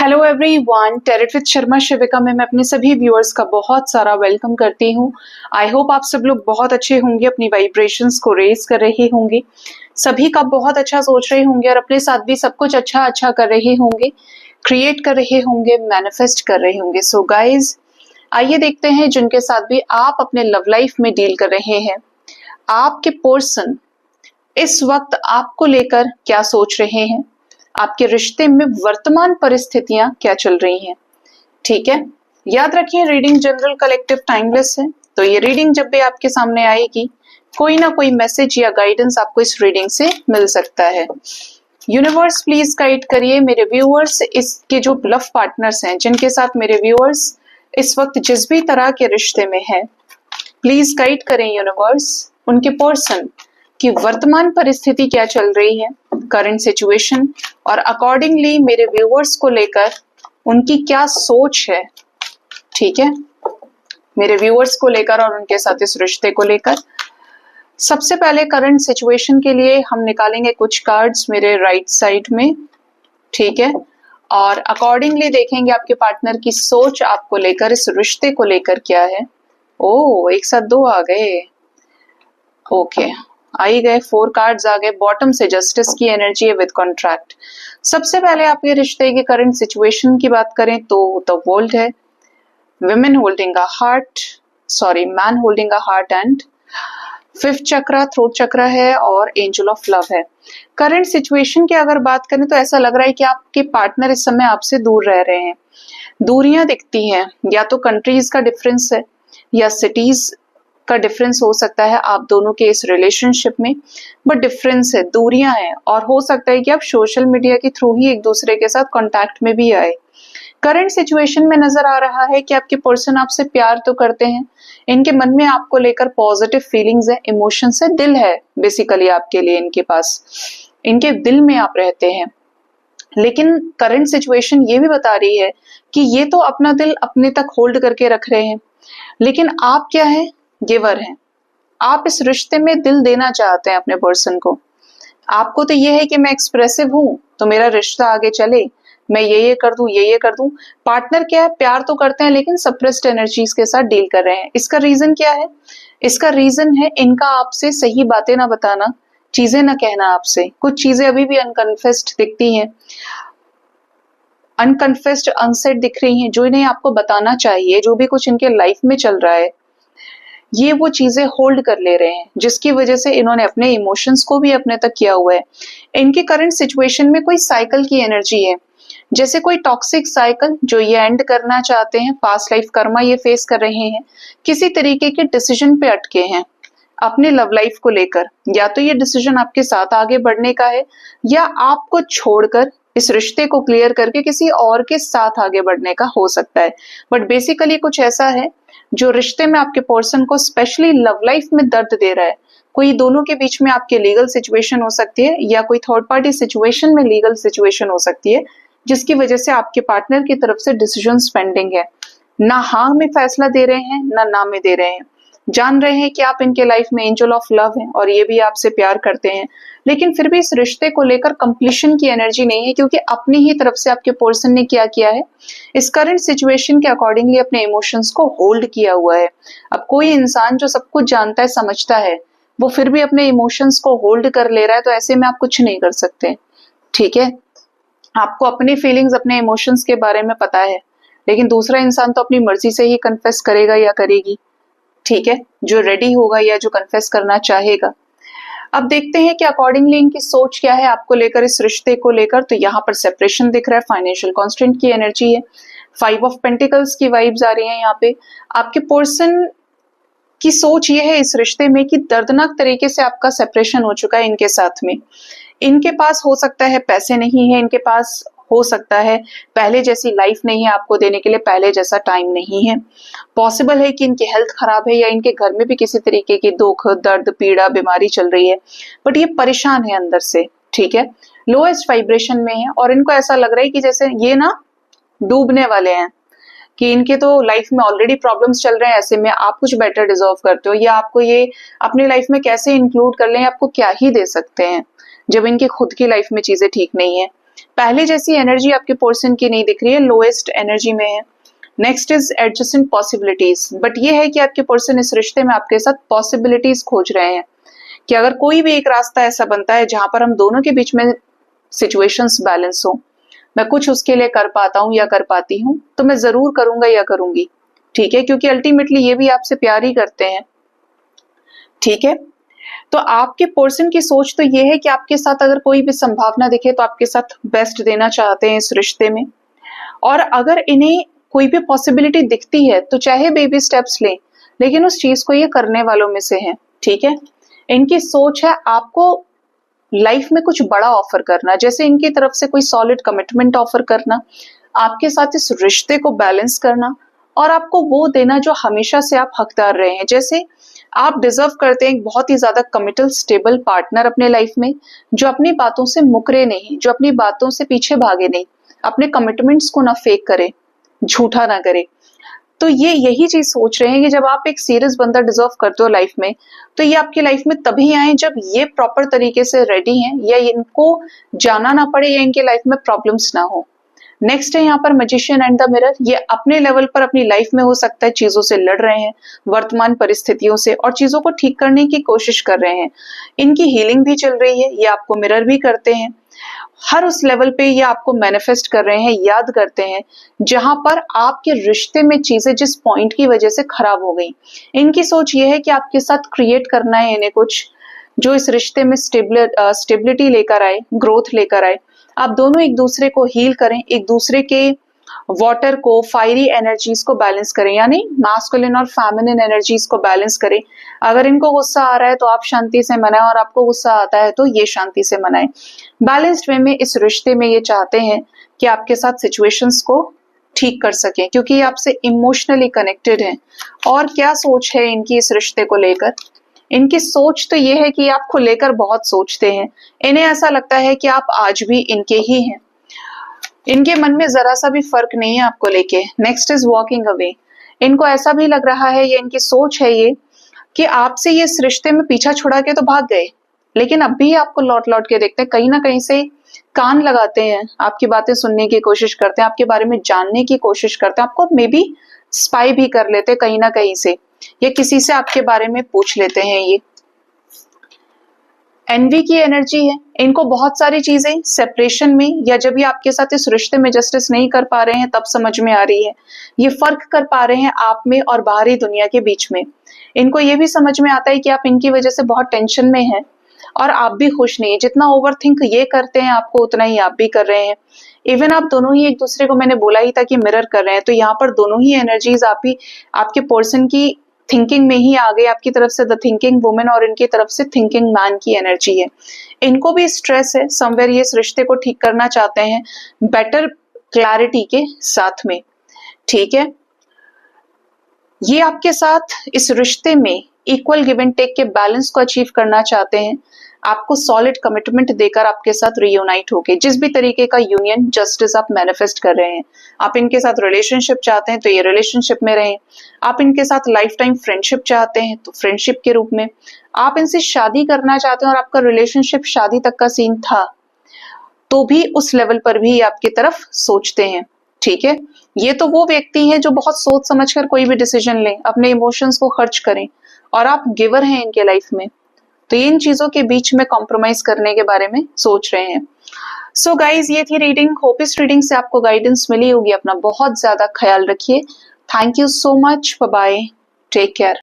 Hello everyone, tarot with Sharma Shivika में मैं अपने सभी व्यूअर्स का बहुत सारा वेलकम करती हूँ। आई होप आप सब लोग बहुत अच्छे होंगे, अपनी वाइब्रेशंस को रेज कर रहे होंगे, सभी का बहुत अच्छा सोच रहे होंगे और अपने साथ भी सब कुछ अच्छा अच्छा कर रहे होंगे, क्रिएट कर रहे होंगे, मैनिफेस्ट कर रहे होंगे। सो गाइज, आइए देखते हैं जिनके साथ भी आप अपने लव लाइफ में डील कर रहे हैं, आपके पर्सन इस वक्त आपको लेकर क्या सोच रहे हैं, आपके रिश्ते में वर्तमान परिस्थितियां क्या चल रही हैं। ठीक है, याद रखिए रीडिंग जनरल कलेक्टिव टाइमलेस है, तो ये रीडिंग जब भी आपके सामने आएगी कोई ना कोई मैसेज या गाइडेंस आपको इस रीडिंग से मिल सकता है। यूनिवर्स प्लीज गाइड करिए मेरे व्यूअर्स, इसके जो लव पार्टनर्स हैं जिनके साथ मेरे व्यूअर्स इस वक्त जिस भी तरह के रिश्ते में है, प्लीज गाइड करें यूनिवर्स, उनके पर्सन की वर्तमान परिस्थिति क्या चल रही है, करंट सिचुएशन, और अकॉर्डिंगली मेरे व्यूअर्स को लेकर उनकी क्या सोच है। ठीक है, मेरे व्यूअर्स को लेकर और उनके साथ इस रिश्ते को लेकर सबसे पहले करंट सिचुएशन के लिए हम निकालेंगे कुछ कार्ड्स मेरे राइट साइड में। ठीक है, और अकॉर्डिंगली देखेंगे आपके पार्टनर की सोच आपको लेकर, इस रिश्ते को लेकर क्या है। ओ, एक साथ दो आ गए। ओके, आ ही गए, 4 कार्ड्स आ गए। बॉटम से जस्टिस की एनर्जी है विद कॉन्ट्रैक्ट। सबसे पहले आपके रिश्ते की करंट सिचुएशन की बात करें तो द वर्ल्ड है, women holding a heart, sorry man holding a heart, and 5th chakra throat chakra है, और एंजल ऑफ लव है। करंट सिचुएशन की अगर बात करें तो ऐसा लग रहा है कि आपके पार्टनर इस समय आपसे दूर रह रहे हैं। दूरियां दिखती हैं, या तो कंट्रीज का डिफरेंस है या सिटीज का डिफरेंस हो सकता है आप दोनों के इस रिलेशनशिप में, बट डिफरेंस है, दूरियां हैं, और हो सकता है कि आप सोशल मीडिया के थ्रू ही एक दूसरे के साथ कांटेक्ट में भी आए। करंट सिचुएशन में नजर आ रहा है कि आपके पर्सन आपसे प्यार तो करते हैं, इनके मन में आपको लेकर पॉजिटिव फीलिंग्स है, इमोशंस है, दिल है बेसिकली आपके लिए, इनके पास, इनके दिल में आप रहते हैं। लेकिन करंट सिचुएशन ये भी बता रही है कि ये तो अपना दिल अपने तक होल्ड करके रख रहे हैं, लेकिन आप क्या है, गिवर हैं। आप इस रिश्ते में दिल देना चाहते हैं अपने पर्सन को। आपको तो ये है कि मैं एक्सप्रेसिव हूं तो मेरा रिश्ता आगे चले, मैं ये कर दूं, ये कर दूं। पार्टनर क्या है, प्यार तो करते हैं लेकिन सप्रेस्ड एनर्जीज के साथ डील कर रहे हैं। इसका रीजन क्या है? इसका रीजन है इनका आपसे सही बातें ना बताना, चीजें ना कहना आपसे। कुछ चीजें अभी भी अनकन्फेस्ड दिखती हैं, अनकन्फेस्ड, अनसेड दिख रही हैं, जो इन्हें आपको बताना चाहिए। जो भी कुछ इनके लाइफ में चल रहा है ये वो चीजें होल्ड कर ले रहे हैं, जिसकी वजह से इन्होंने अपने इमोशंस को भी अपने तक किया हुआ है। इनके करंट सिचुएशन में कोई साइकिल की एनर्जी है, जैसे कोई टॉक्सिक साइकिल जो ये एंड करना चाहते हैं। पास्ट लाइफ कर्मा ये फेस कर रहे हैं, किसी तरीके के डिसीजन पे अटके हैं अपने लव लाइफ को लेकर। या तो ये डिसीजन आपके साथ आगे बढ़ने का है, या आपको छोड़कर इस रिश्ते को क्लियर करके किसी और के साथ आगे बढ़ने का हो सकता है। बट बेसिकली कुछ ऐसा है जो रिश्ते में आपके पर्सन को स्पेशली लव लाइफ में दर्द दे रहा है। कोई दोनों के बीच में आपके लीगल सिचुएशन हो सकती है, या कोई थर्ड पार्टी सिचुएशन में लीगल सिचुएशन हो सकती है, जिसकी वजह से आपके पार्टनर की तरफ से डिसीजन पेंडिंग है। ना हाँ में फैसला दे रहे हैं, ना में दे रहे हैं। जान रहे हैं कि आप इनके लाइफ में एंजल ऑफ लव हैं और ये भी आपसे प्यार करते हैं, लेकिन फिर भी इस रिश्ते को लेकर कंप्लीशन की एनर्जी नहीं है, क्योंकि अपनी ही तरफ से आपके पर्सन ने क्या किया है, इस करंट सिचुएशन के अकॉर्डिंगली अपने इमोशंस को होल्ड किया हुआ है। अब कोई इंसान जो सब कुछ जानता है, समझता है, वो फिर भी अपने इमोशंस को होल्ड कर ले रहा है, तो ऐसे में आप कुछ नहीं कर सकते। ठीक है, आपको अपनी फीलिंग्स, अपने इमोशंस के बारे में पता है, लेकिन दूसरा इंसान तो अपनी मर्जी से ही कन्फेस करेगा या करेगी। ठीक है, जो रेडी होगा या जो कन्फेस करना चाहेगा। अब देखते हैं कि अकॉर्डिंगली इनकी सोच क्या है आपको लेकर, इस रिश्ते को लेकर। तो यहाँ पर सेपरेशन दिख रहा है, फाइनेंशियल कॉन्स्टेंट की एनर्जी है, 5 ऑफ पेंटिकल्स की वाइब्स आ रही हैं यहाँ पे। आपके पर्सन की सोच ये है इस रिश्ते में कि दर्दनाक तरीके से आपका सेपरेशन हो चुका है इनके साथ में। इनके पास हो सकता है पैसे नहीं है, इनके पास हो सकता है पहले जैसी लाइफ नहीं है आपको देने के लिए, पहले जैसा टाइम नहीं है। पॉसिबल है कि इनकी हेल्थ खराब है, या इनके घर में भी किसी तरीके की दुख, दर्द, पीड़ा, बीमारी चल रही है, बट ये परेशान है अंदर से। ठीक है, लोएस्ट वाइब्रेशन में है, और इनको ऐसा लग रहा है कि जैसे ये ना डूबने वाले हैं, कि इनके तो लाइफ में ऑलरेडी प्रॉब्लम्स चल रहे हैं, ऐसे में आप कुछ बेटर डिजर्व करते हो, या आपको ये अपनी लाइफ में कैसे इंक्लूड कर लें, आपको क्या ही दे सकते हैं जब इनकी खुद की लाइफ में चीजें ठीक नहीं है। पहले जैसी एनर्जी आपके पर्सन की नहीं दिख रही है, लोएस्ट एनर्जी में है। Next is adjacent possibilities, but ये है कि आपके पर्सन इस रिश्ते में आपके साथ पॉसिबिलिटीज खोज रहे हैं कि अगर कोई भी एक रास्ता ऐसा बनता है जहां पर हम दोनों के बीच में सिचुएशंस बैलेंस हो, मैं कुछ उसके लिए कर पाता हूं या कर पाती हूं, तो मैं जरूर करूंगा या करूंगी। ठीक है, क्योंकि अल्टीमेटली ये भी आपसे प्यार ही करते हैं। ठीक है, तो आपके पर्सन की सोच तो ये है कि आपके साथ अगर कोई भी संभावना दिखे तो आपके साथ बेस्ट देना चाहते हैं इस रिश्ते में, और अगर इन्हें कोई भी पॉसिबिलिटी दिखती है तो चाहे बेबी स्टेप्स लें, लेकिन उस चीज को ये करने वालों में से है। ठीक है, इनकी सोच है आपको लाइफ में कुछ बड़ा ऑफर करना, जैसे इनकी तरफ से कोई सॉलिड कमिटमेंट ऑफर करना, आपके साथ इस रिश्ते को बैलेंस करना और आपको वो देना जो हमेशा से आप हकदार रहे हैं। जैसे आप डिजर्व करते हैं एक बहुत ही ज्यादा कमिटल स्टेबल पार्टनर अपने लाइफ में, जो अपनी बातों से मुकरे नहीं, जो अपनी बातों से पीछे भागे नहीं, अपने कमिटमेंट्स को ना फेक करे, झूठा ना करे। तो ये यही चीज सोच रहे हैं कि जब आप एक सीरियस बंदा डिजर्व करते हो लाइफ में, तो ये आपकी लाइफ में तभी आए जब ये प्रॉपर तरीके से रेडी हैं, या इनको जाना ना पड़े, या इनके लाइफ में प्रॉब्लम्स ना हो। नेक्स्ट है यहाँ पर मैजिशियन एंड द मिरर। ये अपने लेवल पर अपनी लाइफ में हो सकता है चीजों से लड़ रहे हैं, वर्तमान परिस्थितियों से, और चीजों को ठीक करने की कोशिश कर रहे हैं। इनकी हीलिंग भी चल रही है, ये आपको मिरर भी करते हैं। हर उस लेवल पे ये आपको मैनिफेस्ट कर रहे हैं, याद करते हैं जहां पर आपके रिश्ते में चीजें जिस पॉइंट की वजह से खराब हो गई। इनकी सोच ये है कि आपके साथ क्रिएट करना है इन्हें कुछ जो इस रिश्ते में स्टेबिलिटी लेकर आए, ग्रोथ लेकर आए। आप दोनों एक दूसरे को हील करें, एक दूसरे के वाटर को, फायरी एनर्जीज को बैलेंस करें, यानी मास्कुलिन और फेमिनिन एनर्जीज को बैलेंस करें। अगर इनको गुस्सा आ रहा है तो आप शांति से मनाएं, और आपको गुस्सा आता है तो ये शांति से मनाएं। बैलेंस्ड वे में इस रिश्ते में ये चाहते हैं कि आपके साथ सिचुएशंस को ठीक कर सकें, क्योंकि ये आपसे इमोशनली कनेक्टेड हैं। और क्या सोच है इनकी इस रिश्ते को लेकर? इनकी सोच तो ये है कि आपको लेकर बहुत सोचते हैं। इन्हें ऐसा लगता है कि आप आज भी इनके ही हैं, इनके मन में जरा सा भी फर्क नहीं है आपको लेके। Next is walking away. इनको ऐसा भी लग रहा है, ये इनकी सोच है ये, कि आपसे ये इस रिश्ते में पीछा छुड़ा के तो भाग गए, लेकिन अब भी आपको लौट लौट के देखते हैं, कहीं ना कहीं से कान लगाते हैं, आपकी बातें सुनने की कोशिश करते हैं, आपके बारे में जानने की कोशिश करते हैं, आपको मे बी स्पाई भी कर लेते हैं कहीं ना कहीं से, या किसी से आपके बारे में पूछ लेते हैं। ये एनवी की एनर्जी है। इनको बहुत सारी चीजें सेपरेशन में, या जब ये आपके साथ इस रिश्ते में जस्टिस नहीं कर पा रहे हैं तब समझ में आ रही है। ये फर्क कर पा रहे हैं आप में और बाहरी दुनिया के बीच में। इनको ये भी समझ में आता है कि आप इनकी वजह से बहुत टेंशन में हैं और आप भी खुश नहीं है। जितना ओवरथिंक ये करते हैं आपको, उतना ही आप भी कर रहे हैं। इवन आप दोनों ही एक दूसरे को, मैंने बोला ही था कि मिरर कर रहे हैं, तो यहाँ पर दोनों ही एनर्जीज आप ही आपके पर्सन की थिंकिंग में ही आ गई। आपकी तरफ से द थिंकिंग वुमेन और इनकी तरफ से थिंकिंग मैन की एनर्जी है। इनको भी स्ट्रेस है समवेयर, ये इस रिश्ते को ठीक करना चाहते हैं बेटर क्लैरिटी के साथ में। ठीक है, ये आपके साथ इस रिश्ते में इक्वल गिव एंड टेक के बैलेंस को अचीव करना चाहते हैं। आपको सॉलिड कमिटमेंट देकर आपके साथ रियूनाइट होके जिस भी तरीके का यूनियन जस्टिस आप मैनिफेस्ट कर रहे हैं, आप इनके साथ रिलेशनशिप चाहते हैं तो ये रिलेशनशिप में रहें। आप इनके साथ लाइफ टाइम फ्रेंडशिप चाहते हैं तो फ्रेंडशिप के रूप में। आप इनसे शादी करना चाहते हैं और आपका रिलेशनशिप शादी तक का सीन था तो भी उस लेवल पर भी आपकी तरफ सोचते हैं। ठीक है, ये तो वो व्यक्ति है जो बहुत सोच समझकर कोई भी डिसीजन लें, अपने इमोशंस को खर्च करें, और आप गिवर हैं इनके लाइफ में, तो इन चीजों के बीच में कॉम्प्रोमाइज करने के बारे में सोच रहे हैं। सो गाइज, ये थी रीडिंग। होप इस रीडिंग से आपको गाइडेंस मिली होगी। अपना बहुत ज्यादा ख्याल रखिए। Thank you so much. Bye bye, take care.